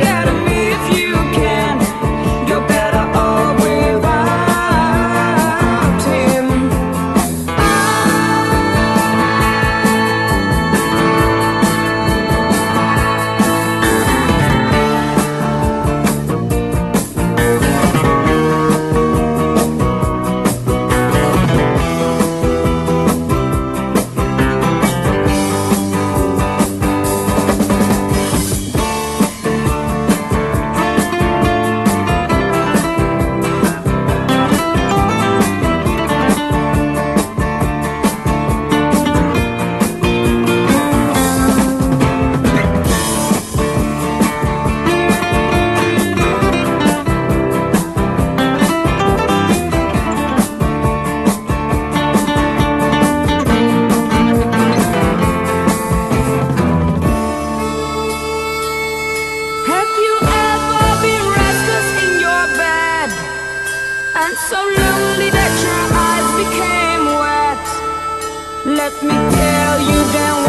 at me if you can. You're better off without him. Have you ever been restless in your bed and so lonely that your eyes became wet? Let me tell you then